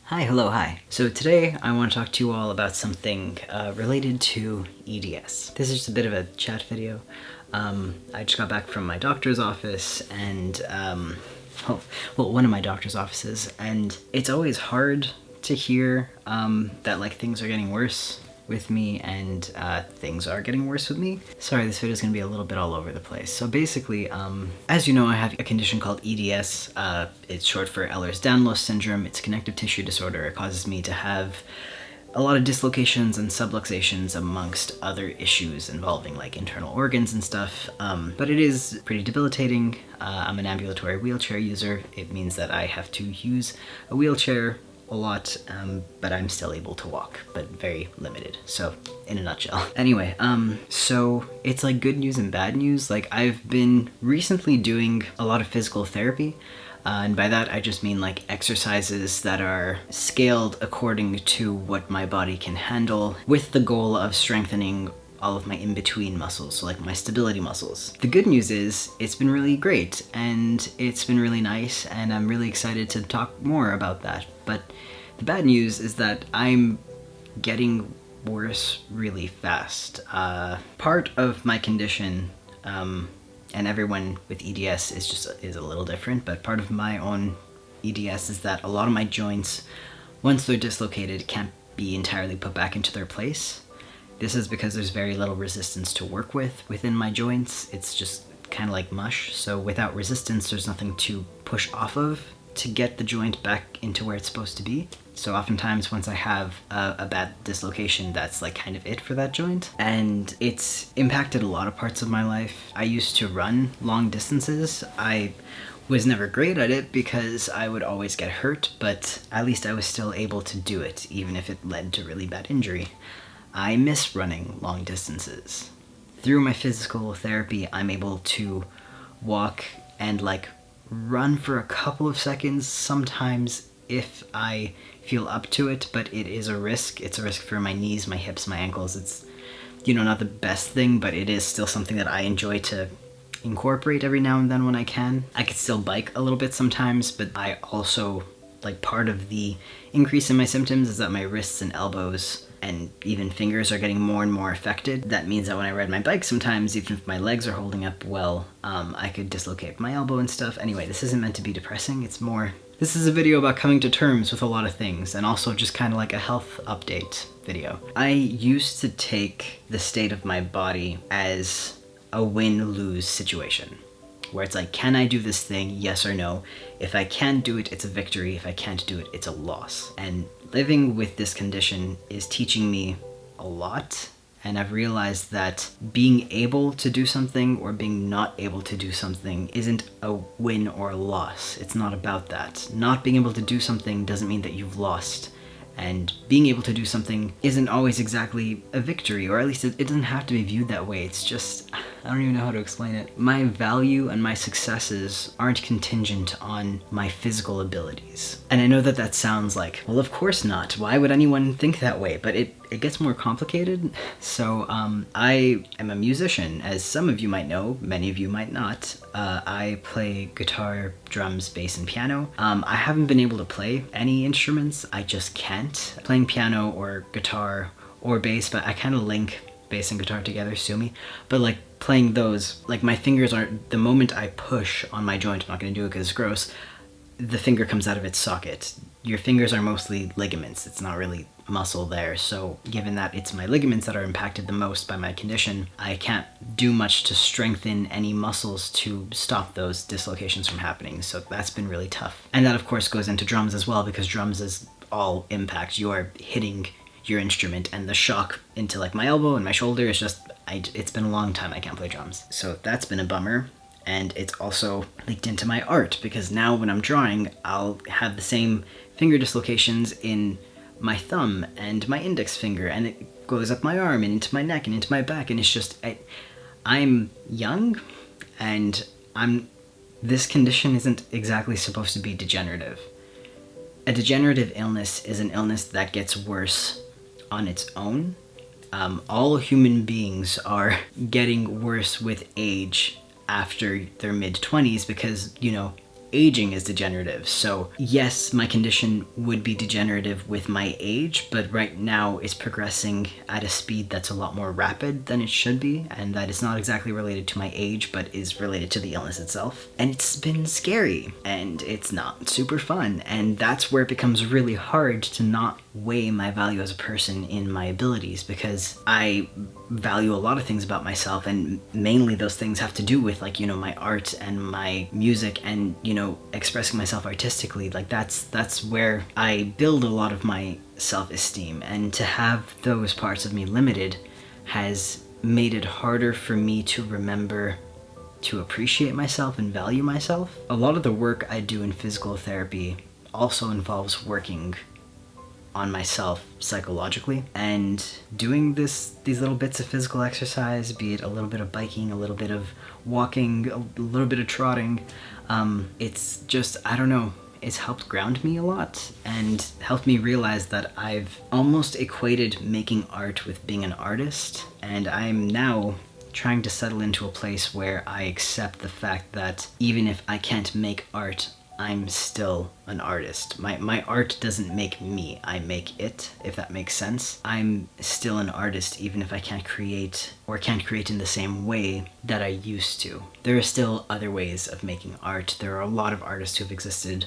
Hi. So today I want to talk to you all about something related to EDS. This is just a bit of a chat video. I just got back from my doctor's office and, one of my doctor's offices, and it's always hard to hear that like things are getting worse with me and things are getting worse with me. Sorry, this video is going to be a little bit all over the place. So basically, as you know, I have a condition called EDS. It's short for Ehlers-Danlos syndrome. It's a connective tissue disorder. It causes me to have a lot of dislocations and subluxations amongst other issues involving like internal organs and stuff. But it is pretty debilitating. I'm an ambulatory wheelchair user. It means that I have to use a wheelchair a lot, but I'm still able to walk, but very limited. So in a nutshell. Anyway, so it's like good news and bad news. Like I've been recently doing a lot of physical therapy. And by that, I just mean like exercises that are scaled according to what my body can handle, with the goal of strengthening all of my in-between muscles, so like my stability muscles. The good news is it's been really great and it's been really nice, and I'm really excited to talk more about that. But the bad news is that I'm getting worse really fast. Part of my condition, and everyone with EDS is a little different, but part of my own EDS is that a lot of my joints, once they're dislocated, can't be entirely put back into their place. This is because there's very little resistance to work with within my joints. It's just kind of like mush. So without resistance, there's nothing to push off of to get the joint back into where it's supposed to be. So oftentimes once I have a bad dislocation, that's like kind of it for that joint. And it's impacted a lot of parts of my life. I used to run long distances. I was never great at it because I would always get hurt, but at least I was still able to do it, even if it led to really bad injury. I miss running long distances. Through my physical therapy, I'm able to walk and like run for a couple of seconds sometimes if I feel up to it, but it is a risk. It's a risk for my knees, my hips, my ankles. It's, not the best thing, but it is still something that I enjoy to incorporate every now and then when I can. I could still bike a little bit sometimes, but I also, like, part of the increase in my symptoms is that my wrists and elbows and even fingers are getting more and more affected. That means that when I ride my bike sometimes, even if my legs are holding up well, I could dislocate my elbow and stuff. Anyway, this isn't meant to be depressing. This is a video about coming to terms with a lot of things, and also just kind of like a health update video. I used to take the state of my body as a win-lose situation, where it's like, can I do this thing? Yes or no. If I can do it, it's a victory. If I can't do it, it's a loss. And living with this condition is teaching me a lot. And I've realized that being able to do something or being not able to do something isn't a win or a loss. It's not about that. Not being able to do something doesn't mean that you've lost. And being able to do something isn't always exactly a victory, or at least it doesn't have to be viewed that way. It's just, I don't even know how to explain it. My value and my successes aren't contingent on my physical abilities. And I know that that sounds like, well, of course not. Why would anyone think that way? But it gets more complicated. So I am a musician, as some of you might know, many of you might not. I play guitar, drums, bass, and piano. I haven't been able to play any instruments. I just can't. Playing piano or guitar or bass, but I kind of link bass and guitar together, sue me. But like playing those, like my fingers aren't, the moment I push on my joint, I'm not gonna do it because it's gross, the finger comes out of its socket. Your fingers are mostly ligaments. It's not really muscle there. So given that it's my ligaments that are impacted the most by my condition, I can't do much to strengthen any muscles to stop those dislocations from happening. So that's been really tough. And that of course goes into drums as well, because drums is all impact. You are hitting your instrument, and the shock into like my elbow and my shoulder is just, it's been a long time I can't play drums. So that's been a bummer. And it's also leaked into my art, because now when I'm drawing, I'll have the same finger dislocations in my thumb and my index finger, and it goes up my arm and into my neck and into my back, and it's just, I'm young, and this condition isn't exactly supposed to be degenerative. A degenerative illness is an illness that gets worse on its own. All human beings are getting worse with age after their mid-20s because, aging is degenerative. So yes, my condition would be degenerative with my age, but right now it's progressing at a speed that's a lot more rapid than it should be, and that is not exactly related to my age, but is related to the illness itself. And it's been scary, and it's not super fun, and that's where it becomes really hard to not weigh my value as a person in my abilities, because I value a lot of things about myself, and mainly those things have to do with, like, you know, my art and my music and, you know, expressing myself artistically. Like that's where I build a lot of my self-esteem, and to have those parts of me limited has made it harder for me to remember to appreciate myself and value myself. A lot of the work I do in physical therapy also involves working on myself psychologically, and doing these little bits of physical exercise, be it a little bit of biking, a little bit of walking, a little bit of trotting, it's just, I don't know, it's helped ground me a lot and helped me realize that I've almost equated making art with being an artist, and I'm now trying to settle into a place where I accept the fact that even if I can't make art, I'm still an artist. My art doesn't make me, I make it, if that makes sense. I'm still an artist even if I can't create, or can't create in the same way that I used to. There are still other ways of making art. There are a lot of artists who have existed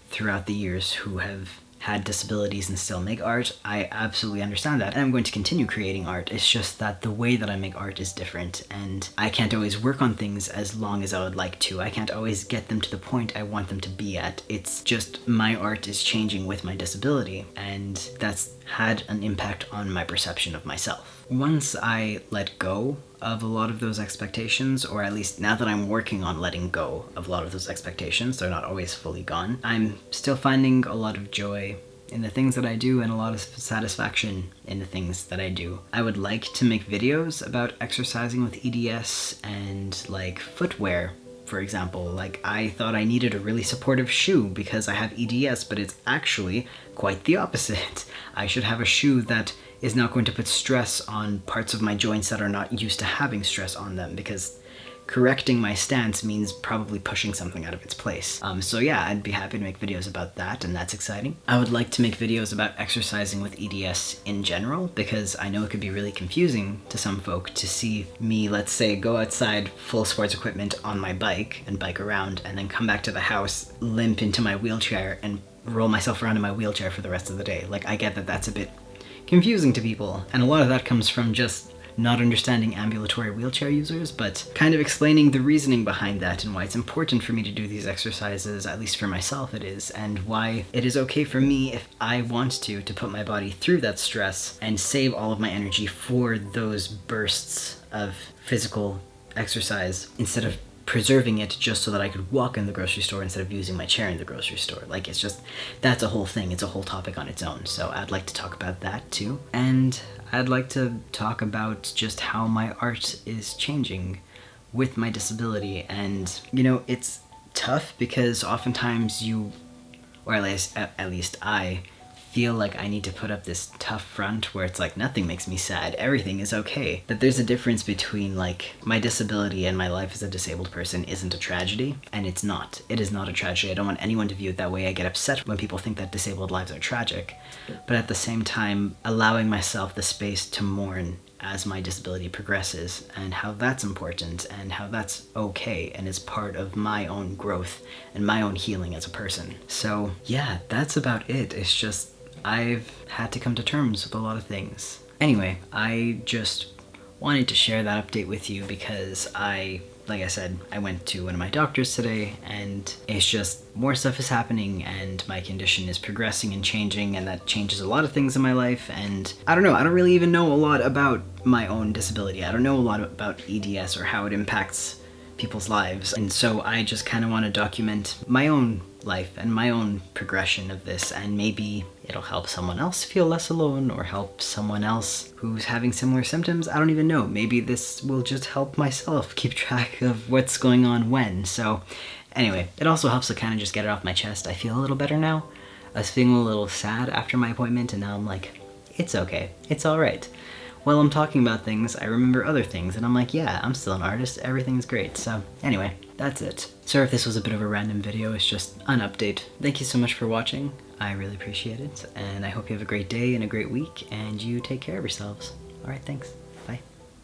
throughout the years who have had disabilities and still make art. I absolutely understand that, and I'm going to continue creating art. It's just that the way that I make art is different, and I can't always work on things as long as I would like to. I can't always get them to the point I want them to be at. It's just my art is changing with my disability, and that's had an impact on my perception of myself. Once I let go of a lot of those expectations, or at least now that I'm working on letting go of a lot of those expectations, they're not always fully gone, I'm still finding a lot of joy in the things that I do and a lot of satisfaction in the things that I do. I would like to make videos about exercising with EDS and like footwear. For example, like I thought I needed a really supportive shoe because I have EDS, but it's actually quite the opposite. I should have a shoe that is not going to put stress on parts of my joints that are not used to having stress on them, because correcting my stance means probably pushing something out of its place. So yeah, I'd be happy to make videos about that, and that's exciting. I would like to make videos about exercising with EDS in general, because I know it could be really confusing to some folk to see me, let's say, go outside full sports equipment on my bike and bike around, and then come back to the house, limp into my wheelchair, and roll myself around in my wheelchair for the rest of the day. Like, I get that that's a bit confusing to people, and a lot of that comes from just not understanding ambulatory wheelchair users, but kind of explaining the reasoning behind that and why it's important for me to do these exercises, at least for myself it is, and why it is okay for me, if I want to put my body through that stress and save all of my energy for those bursts of physical exercise instead of preserving it just so that I could walk in the grocery store instead of using my chair in the grocery store. Like, it's just, that's a whole thing. It's a whole topic on its own. So I'd like to talk about that too. And I'd like to talk about just how my art is changing with my disability. And, you know, it's tough because oftentimes you, or at least I, feel like I need to put up this tough front where it's like nothing makes me sad, everything is okay. That there's a difference between, like, my disability and my life as a disabled person isn't a tragedy, and it's not. It is not a tragedy. I don't want anyone to view it that way. I get upset when people think that disabled lives are tragic, but at the same time, allowing myself the space to mourn as my disability progresses, and how that's important, and how that's okay, and is part of my own growth and my own healing as a person. So yeah, that's about it. It's just, I've had to come to terms with a lot of things. Anyway, I just wanted to share that update with you because like I said, I went to one of my doctors today, and it's just more stuff is happening, and my condition is progressing and changing, and that changes a lot of things in my life. And I don't know, I don't really even know a lot about my own disability. I don't know a lot about EDS or how it impacts people's lives, and so I just kind of want to document my own life and my own progression of this, and maybe it'll help someone else feel less alone, or help someone else who's having similar symptoms. I don't even know. Maybe this will just help myself keep track of what's going on when. So anyway, it also helps to kind of just get it off my chest. I feel a little better now. I was feeling a little sad after my appointment, and now I'm like, it's okay. It's all right. while I'm talking about things, I remember other things, and I'm like, yeah, I'm still an artist, everything's great. So anyway, that's it. Sorry if this was a bit of a random video, it's just an update. Thank you so much for watching. I really appreciate it, and I hope you have a great day and a great week, and you take care of yourselves. All right, thanks.